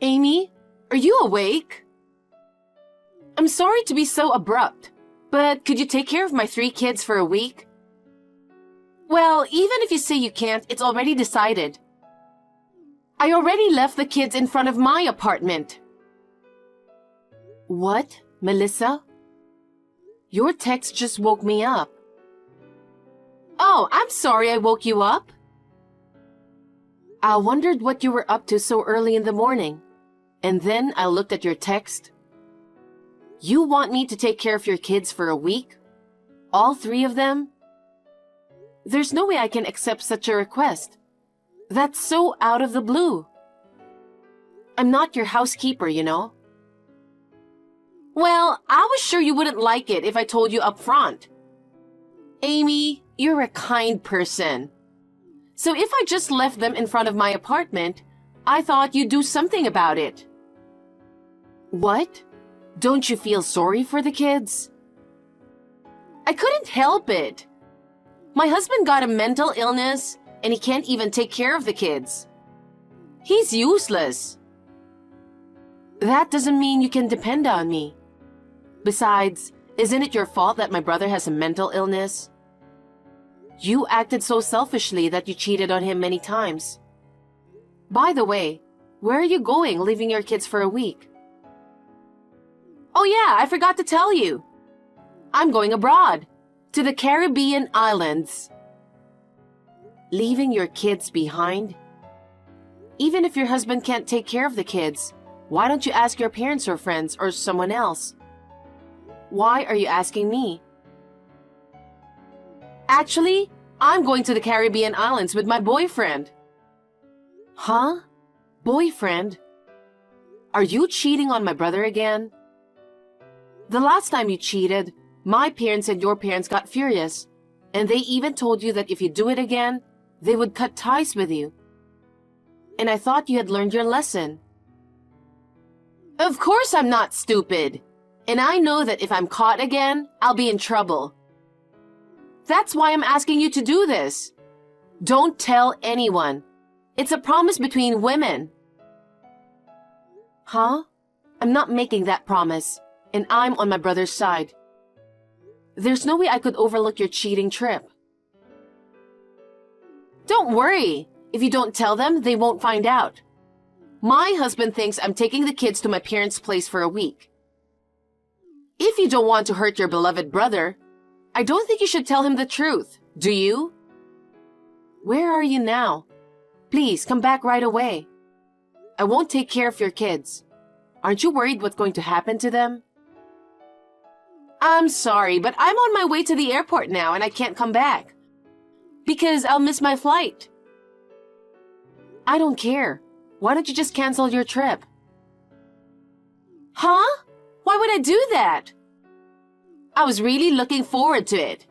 Amy, are you awake? I'm sorry to be so abrupt, but could you take care of my 3 kids for a week? Well, even if you say you can't, it's already decided. I already left the kids in front of my apartment. What, Melissa? Your text just woke me up. Oh, I'm sorry I woke you up. I wondered what you were up to so early in the morning, and then I looked at your text. You want me to take care of your kids for a week? All 3 of them? There's no way I can accept such a request. That's so out of the blue. I'm not your housekeeper, you know. Well, I was sure you wouldn't like it if I told you up front. Amy, you're a kind person. So if I just left them in front of my apartment, I thought you'd do something about it. What? Don't you feel sorry for the kids? I couldn't help it. My husband got a mental illness, and he can't even take care of the kids. He's useless. That doesn't mean you can depend on me. Besides, isn't it your fault that my brother has a mental illness? You acted so selfishly that you cheated on him many times. By the way, where are you going, leaving your kids for a week? Oh yeah, I forgot to tell you. I'm going abroad, to the Caribbean islands. Leaving your kids behind? Even if your husband can't take care of the kids, why don't you ask your parents or friends or someone else? Why are you asking me? Actually, I'm going to the Caribbean islands with my boyfriend. Huh? Boyfriend? Are you cheating on my brother again? The last time you cheated, my parents and your parents got furious, and they even told you that if you do it again, they would cut ties with you. And I thought you had learned your lesson. Of course I'm not stupid, and I know that if I'm caught again, I'll be in trouble. That's why I'm asking you to do this. Don't tell anyone. It's a promise between women. Huh? I'm not making that promise, and I'm on my brother's side. There's no way I could overlook your cheating trip. Don't worry. If you don't tell them, they won't find out. My husband thinks I'm taking the kids to my parents' place for a week. If you don't want to hurt your beloved brother, I don't think you should tell him the truth, do you? Where are you now? Please, come back right away. I won't take care of your kids. Aren't you worried what's going to happen to them? I'm sorry, but I'm on my way to the airport now and I can't come back. Because I'll miss my flight. I don't care. Why don't you just cancel your trip? Huh? Why would I do that? I was really looking forward to it.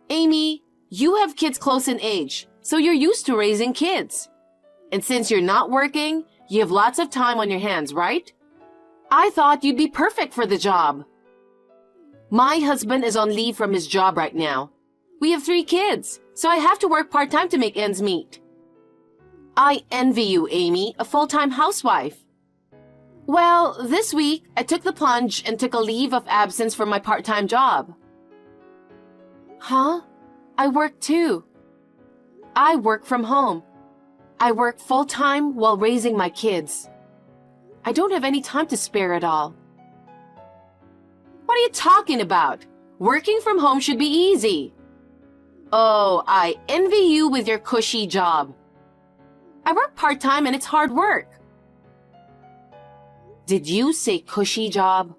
Amy, you have kids close in age, so you're used to raising kids. And since you're not working, you have lots of time on your hands, right? I thought you'd be perfect for the job. My husband is on leave from his job right now. We have 3 kids, so I have to work part-time to make ends meet. I envy you, Amy, a full-time housewife. Well, this week, I took the plunge and took a leave of absence from my part-time job. Huh? I work too. I work from home. I work full-time while raising my kids. I don't have any time to spare at all. What are you talking about? Working from home should be easy. Oh, I envy you with your cushy job. I work part-time and it's hard work. Did you say cushy job?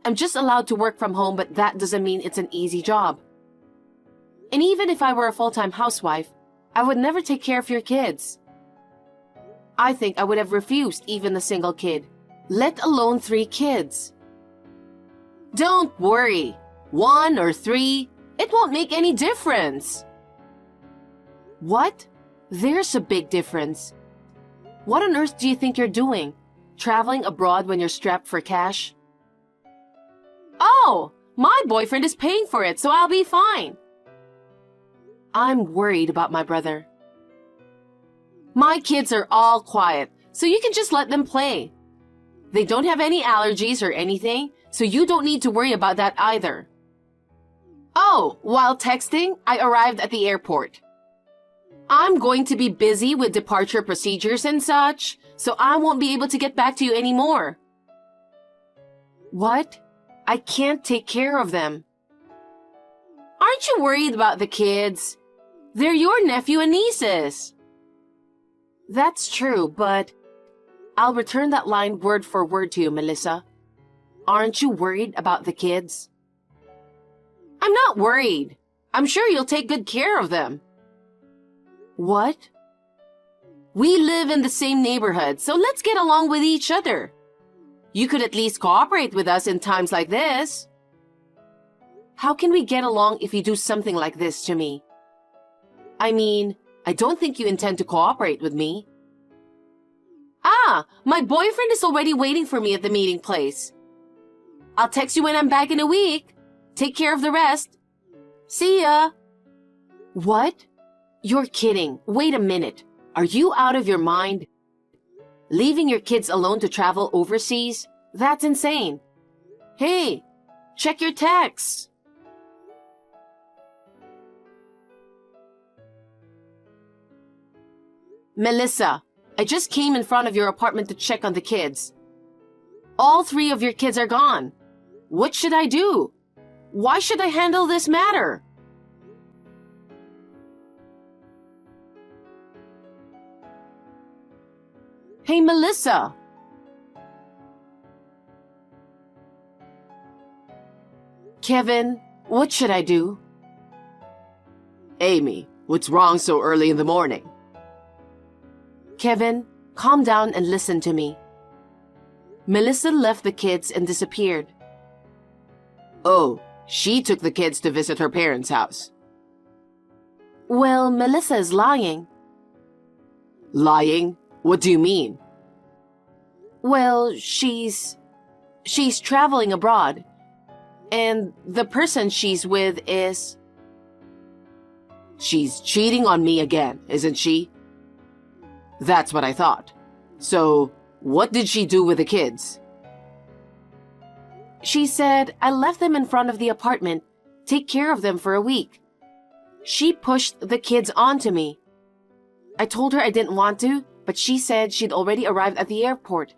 I'm just allowed to work from home, but that doesn't mean it's an easy job. And even if I were a full-time housewife, I would never take care of your kids. I think I would have refused even a single kid, let alone 3 kids. Don't worry. 1 or 3, it won't make any difference. What? There's a big difference. What on earth do you think you're doing? Traveling abroad when you're strapped for cash? Oh, my boyfriend is paying for it, so I'll be fine. I'm worried about my brother. My kids are all quiet, so you can just let them play. They don't have any allergies or anything, so you don't need to worry about that either. Oh, while texting, I arrived at the airport. I'm going to be busy with departure procedures and such, so I won't be able to get back to you anymore. What? I can't take care of them. Aren't you worried about the kids? They're your nephew and nieces. That's true, but I'll return that line word for word to you, Melissa. Aren't you worried about the kids? I'm not worried. I'm sure you'll take good care of them. What? We live in the same neighborhood, so let's get along with each other. You could at least cooperate with us in times like this. How can we get along if you do something like this to me? I mean, I don't think you intend to cooperate with me. Ah, my boyfriend is already waiting for me at the meeting place. I'll text you when I'm back in a week. Take care of the rest. See ya. What? You're kidding. Wait a minute. Are you out of your mind? Leaving your kids alone to travel overseas? That's insane. Hey, check your texts. Melissa, I just came in front of your apartment to check on the kids. All 3 of your kids are gone. What should I do? Why should I handle this matter? Hey, Melissa. Kevin, what should I do? Amy, what's wrong so early in the morning? Kevin, calm down and listen to me. Melissa left the kids and disappeared. Oh, she took the kids to visit her parents' house. Well, Melissa is lying. Lying? What do you mean? Well, she's traveling abroad. And the person she's with is... She's cheating on me again, isn't she? That's what I thought. So, what did she do with the kids? She said, I left them in front of the apartment. Take care of them for a week. She pushed the kids onto me. I told her I didn't want to, but she said she'd already arrived at the airport.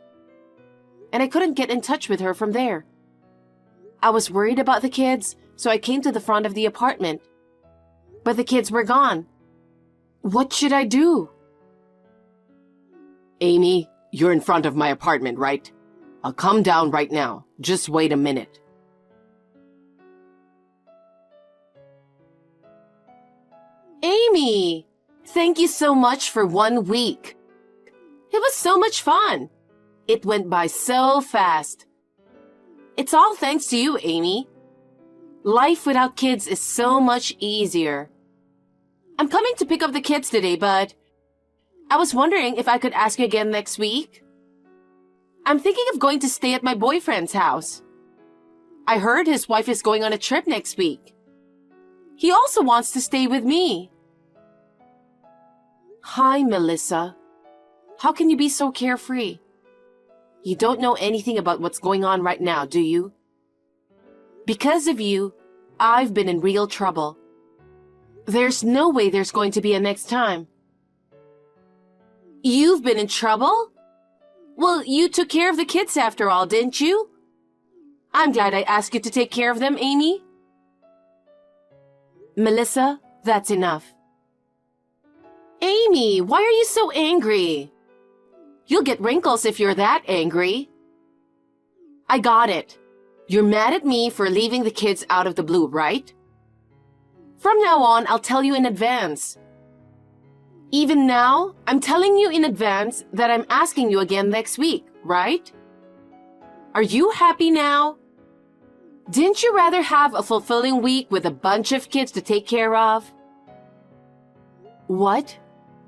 And I couldn't get in touch with her from there. I was worried about the kids, so I came to the front of the apartment. But the kids were gone. What should I do? Amy, you're in front of my apartment, right? I'll come down right now. Just wait a minute. Amy, thank you so much for 1 week. It was so much fun. It went by so fast. It's all thanks to you, Amy. Life without kids is so much easier. I'm coming to pick up the kids today, but I was wondering if I could ask you again next week. I'm thinking of going to stay at my boyfriend's house. I heard his wife is going on a trip next week. He also wants to stay with me. Hi, Melissa. How can you be so carefree? You don't know anything about what's going on right now, do you? Because of you, I've been in real trouble. There's no way there's going to be a next time. You've been in trouble? Well, you took care of the kids after all, didn't you? I'm glad I asked you to take care of them, Amy. Melissa, that's enough. Amy, why are you so angry? You'll get wrinkles if you're that angry. I got it. You're mad at me for leaving the kids out of the blue, right? From now on, I'll tell you in advance. Even now, I'm telling you in advance that I'm asking you again next week, right? Are you happy now? Didn't you rather have a fulfilling week with a bunch of kids to take care of? What?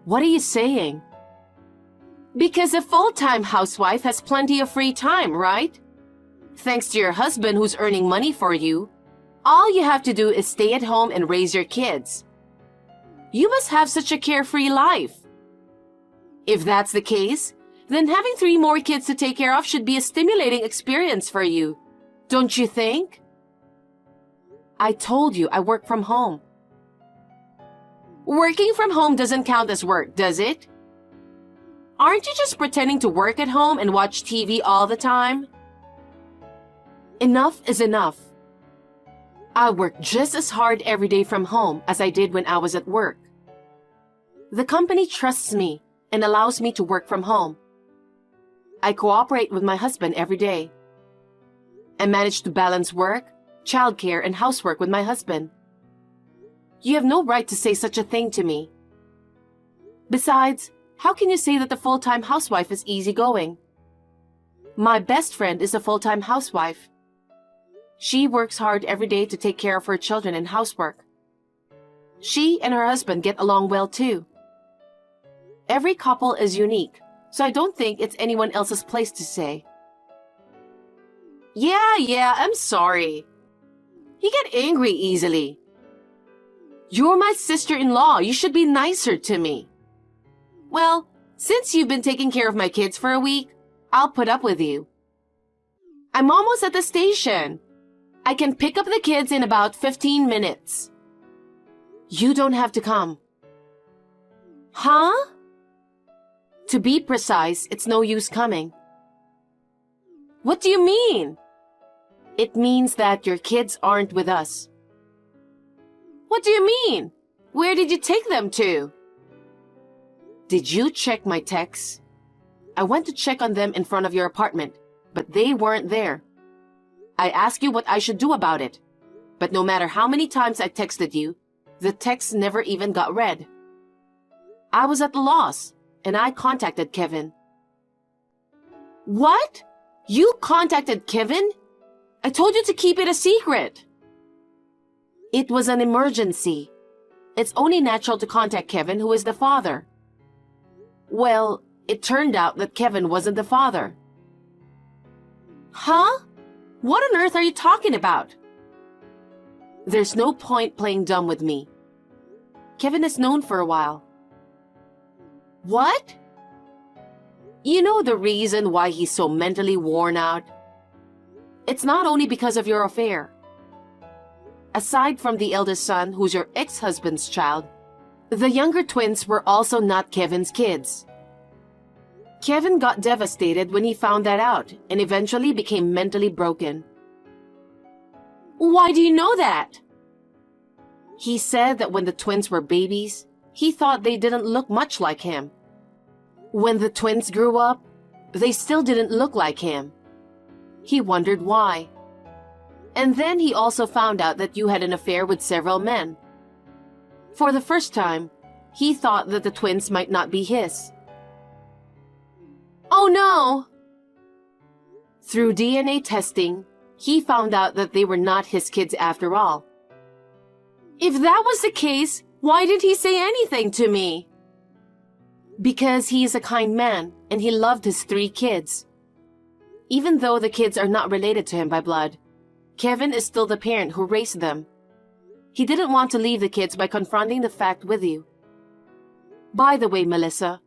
What are you saying? Because a full-time housewife has plenty of free time, right? Thanks to your husband who's earning money for you, all you have to do is stay at home and raise your kids. You must have such a carefree life. If that's the case, then having 3 more kids to take care of should be a stimulating experience for you. Don't you think? I told you I work from home. Working from home doesn't count as work, does it? Aren't you just pretending to work at home and watch TV all the time? Enough is enough. I work just as hard every day from home as I did when I was at work. The company trusts me and allows me to work from home. I cooperate with my husband every day. I manage to balance work, childcare, and housework with my husband. You have no right to say such a thing to me. Besides, how can you say that the full-time housewife is easygoing? My best friend is a full-time housewife. She works hard every day to take care of her children and housework. She and her husband get along well too. Every couple is unique, so I don't think it's anyone else's place to say. Yeah, I'm sorry. You get angry easily. You're my sister-in-law. You should be nicer to me. Well, since you've been taking care of my kids for a week, I'll put up with you. I'm almost at the station. I can pick up the kids in about 15 minutes. You don't have to come. Huh? To be precise, it's no use coming. What do you mean? It means that your kids aren't with us. What do you mean? Where did you take them to? Did you check my texts? I went to check on them in front of your apartment, but they weren't there. I asked you what I should do about it, but no matter how many times I texted you, the text never even got read. I was at a loss, and I contacted Kevin. What? You contacted Kevin? I told you to keep it a secret. It was an emergency. It's only natural to contact Kevin, who is the father. Well, it turned out that Kevin wasn't the father. Huh? What on earth are you talking about? There's no point playing dumb with me. Kevin is known for a while. What? You know the reason why he's so mentally worn out? It's not only because of your affair. Aside from the eldest son, who's your ex-husband's child, the younger twins were also not Kevin's kids. Kevin got devastated when he found that out and eventually became mentally broken. Why do you know that? He said that when the twins were babies, he thought they didn't look much like him. When the twins grew up, they still didn't look like him. He wondered why. And then he also found out that you had an affair with several men. For the first time, he thought that the twins might not be his. Oh no! Through DNA testing, he found out that they were not his kids after all. If that was the case, why did he say anything to me? Because he is a kind man and he loved his 3 kids. Even though the kids are not related to him by blood, Kevin is still the parent who raised them. He didn't want to leave the kids by confronting the fact with you. By the way, Melissa,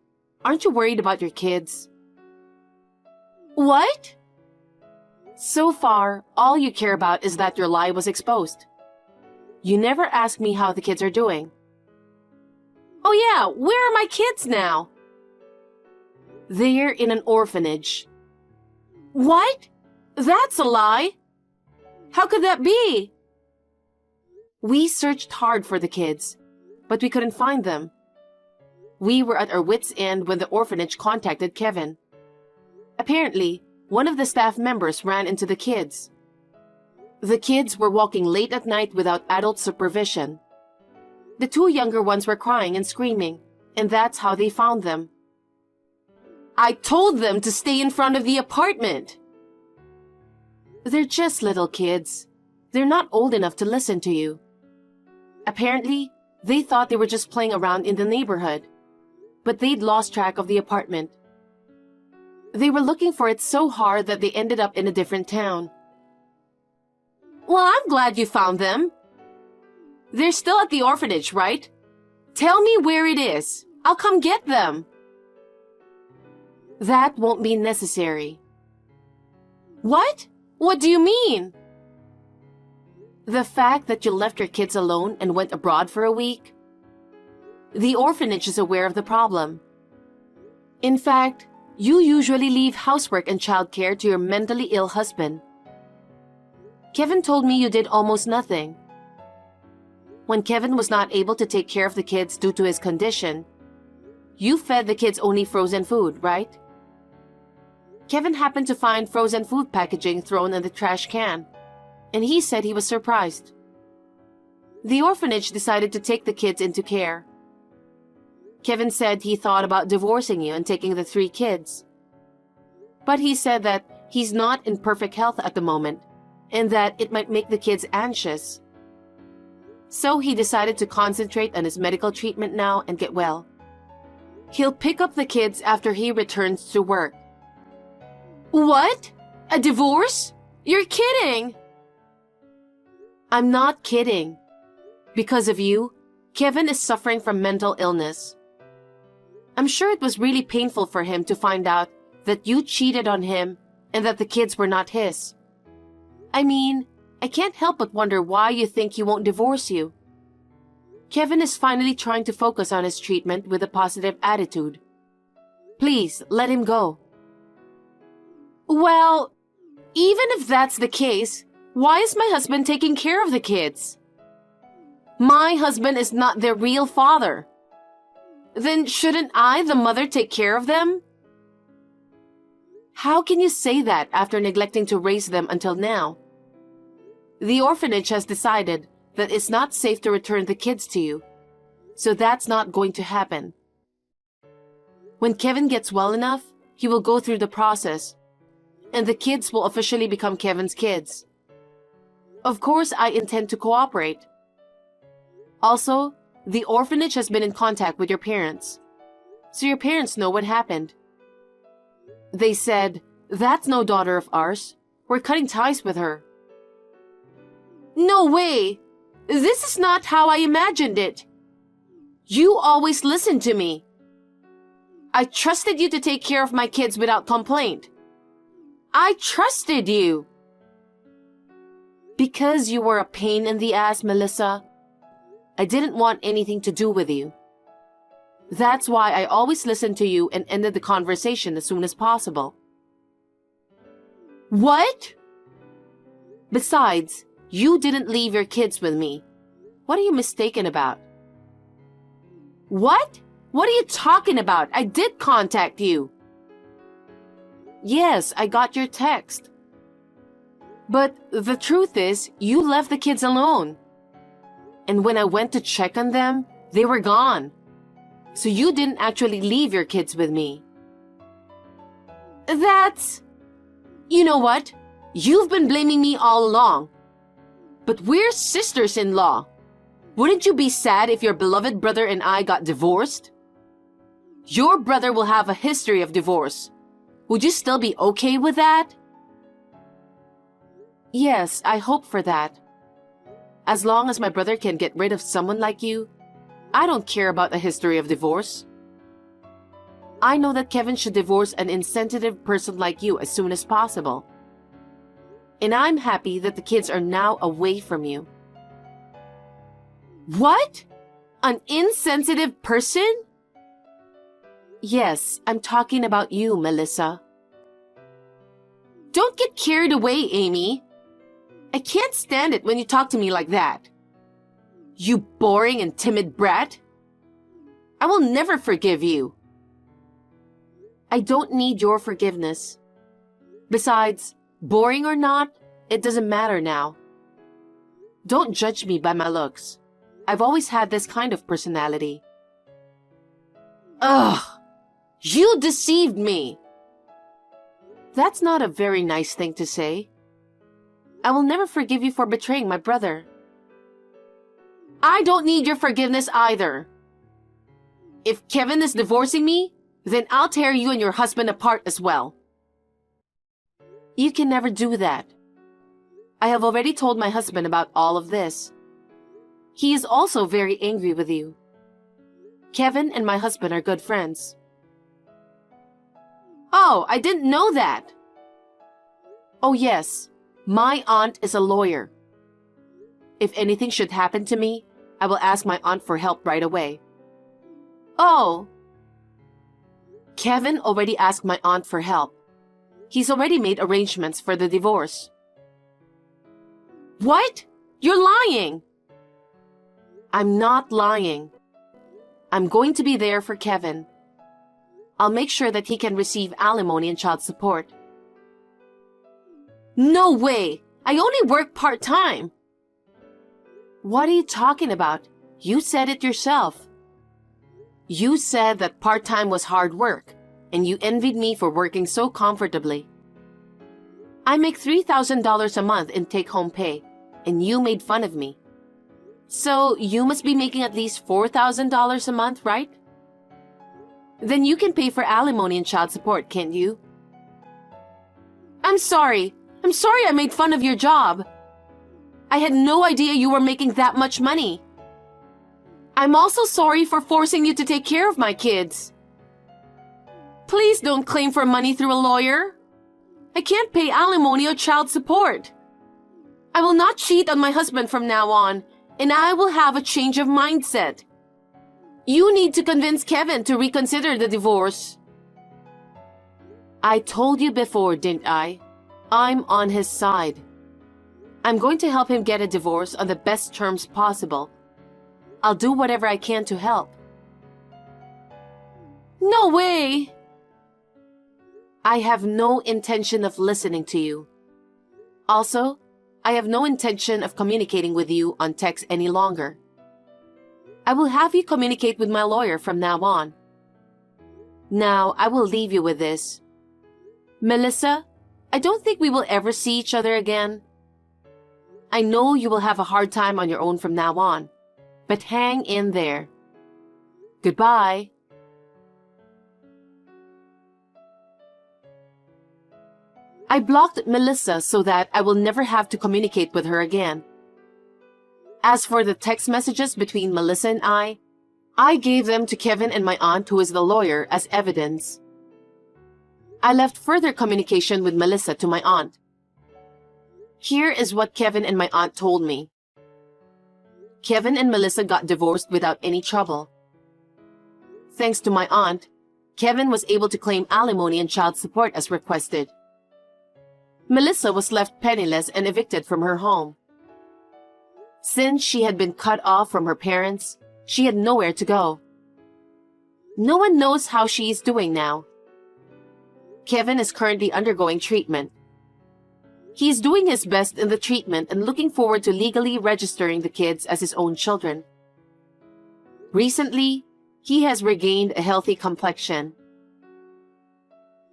aren't you worried about your kids? What? So far, all you care about is that your lie was exposed. You never ask me how the kids are doing. Oh yeah, where are my kids now? They're in an orphanage. What? That's a lie. How could that be? We searched hard for the kids, but we couldn't find them. We were at our wits' end when the orphanage contacted Kevin. Apparently, one of the staff members ran into the kids. The kids were walking late at night without adult supervision. The 2 younger ones were crying and screaming, and that's how they found them. I told them to stay in front of the apartment. They're just little kids. They're not old enough to listen to you. Apparently, they thought they were just playing around in the neighborhood, but they'd lost track of the apartment. They were looking for it so hard that they ended up in a different town. Well, I'm glad you found them. They're still at the orphanage, right? Tell me where it is. I'll come get them. That won't be necessary. What? What do you mean? The fact that you left your kids alone and went abroad for a week. The orphanage is aware of the problem. In fact, you usually leave housework and childcare to your mentally ill husband. Kevin told me you did almost nothing. When Kevin was not able to take care of the kids due to his condition, you fed the kids only frozen food, right? Kevin happened to find frozen food packaging thrown in the trash can, and he said he was surprised. The orphanage decided to take the kids into care. Kevin said he thought about divorcing you and taking the 3 kids. But he said that he's not in perfect health at the moment and that it might make the kids anxious. So he decided to concentrate on his medical treatment now and get well. He'll pick up the kids after he returns to work. What? A divorce? You're kidding! I'm not kidding. Because of you, Kevin is suffering from mental illness. I'm sure it was really painful for him to find out that you cheated on him and that the kids were not his. I mean, I can't help but wonder why you think he won't divorce you. Kevin is finally trying to focus on his treatment with a positive attitude. Please, let him go. Well, even if that's the case, why is my husband taking care of the kids? My husband is not their real father. Then shouldn't I, the mother, take care of them? How can you say that after neglecting to raise them until now? The orphanage has decided that it's not safe to return the kids to you, so that's not going to happen. When Kevin gets well enough, he will go through the process, and the kids will officially become Kevin's kids. Of course, I intend to cooperate. Also, the orphanage has been in contact with your parents, so your parents know what happened. They said, "That's no daughter of ours. We're cutting ties with her." No way! This is not how I imagined it. You always listened to me. I trusted you to take care of my kids without complaint. I trusted you. Because you were a pain in the ass, Melissa, I didn't want anything to do with you. That's why I always listened to you and ended the conversation as soon as possible. What? Besides, you didn't leave your kids with me. What are you mistaken about? What? What are you talking about? I did contact you. Yes, I got your text. But the truth is, you left the kids alone. And when I went to check on them, they were gone. So you didn't actually leave your kids with me. That's... You know what? You've been blaming me all along. But we're sisters-in-law. Wouldn't you be sad if your beloved brother and I got divorced? Your brother will have a history of divorce. Would you still be okay with that? Yes, I hope for that. As long as my brother can get rid of someone like you, I don't care about a history of divorce. I know that Kevin should divorce an insensitive person like you as soon as possible. And I'm happy that the kids are now away from you. What? An insensitive person? Yes, I'm talking about you, Melissa. Don't get carried away, Amy. I can't stand it when you talk to me like that. You boring and timid brat. I will never forgive you. I don't need your forgiveness. Besides, boring or not, it doesn't matter now. Don't judge me by my looks. I've always had this kind of personality. Ugh! You deceived me! That's not a very nice thing to say. I will never forgive you for betraying my brother. I don't need your forgiveness either. If Kevin is divorcing me, then I'll tear you and your husband apart as well. You can never do that. I have already told my husband about all of this. He is also very angry with you. Kevin and my husband are good friends. Oh, I didn't know that. Oh yes, my aunt is a lawyer. If anything should happen to me, I will ask my aunt for help right away. Oh. Kevin already asked my aunt for help. He's already made arrangements for the divorce. What? You're lying! I'm not lying. I'm going to be there for Kevin. I'll make sure that he can receive alimony and child support. No way! I only work part-time. What are you talking about? You said it yourself. You said that part-time was hard work, and you envied me for working so comfortably. I make $3,000 a month in take-home pay, and you made fun of me. So you must be making at least $4,000 a month, right? Then you can pay for alimony and child support, can't you? I'm sorry. I'm sorry I made fun of your job. I had no idea you were making that much money. I'm also sorry for forcing you to take care of my kids. Please don't claim for money through a lawyer. I can't pay alimony or child support. I will not cheat on my husband from now on, and I will have a change of mindset. You need to convince Kevin to reconsider the divorce. I told you before, didn't I? I'm on his side. I'm going to help him get a divorce on the best terms possible. I'll do whatever I can to help. No way! I have no intention of listening to you. Also, I have no intention of communicating with you on text any longer. I will have you communicate with my lawyer from now on. Now, I will leave you with this. Melissa, I don't think we will ever see each other again. I know you will have a hard time on your own from now on, but hang in there. Goodbye. I blocked Melissa so that I will never have to communicate with her again. As for the text messages between Melissa and I gave them to Kevin and my aunt, who is the lawyer, as evidence. I left further communication with Melissa to my aunt. Here is what Kevin and my aunt told me. Kevin and Melissa got divorced without any trouble. Thanks to my aunt, Kevin was able to claim alimony and child support as requested. Melissa was left penniless and evicted from her home. Since she had been cut off from her parents, she had nowhere to go. No one knows how she is doing now. Kevin is currently undergoing treatment. He is doing his best in the treatment and looking forward to legally registering the kids as his own children. Recently, he has regained a healthy complexion.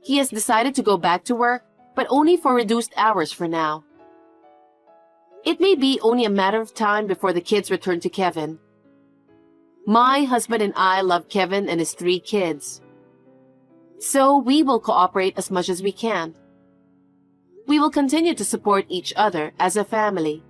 He has decided to go back to work, but only for reduced hours for now. It may be only a matter of time before the kids return to Kevin. My husband and I love Kevin and his 3 kids. So we will cooperate as much as we can. We will continue to support each other as a family.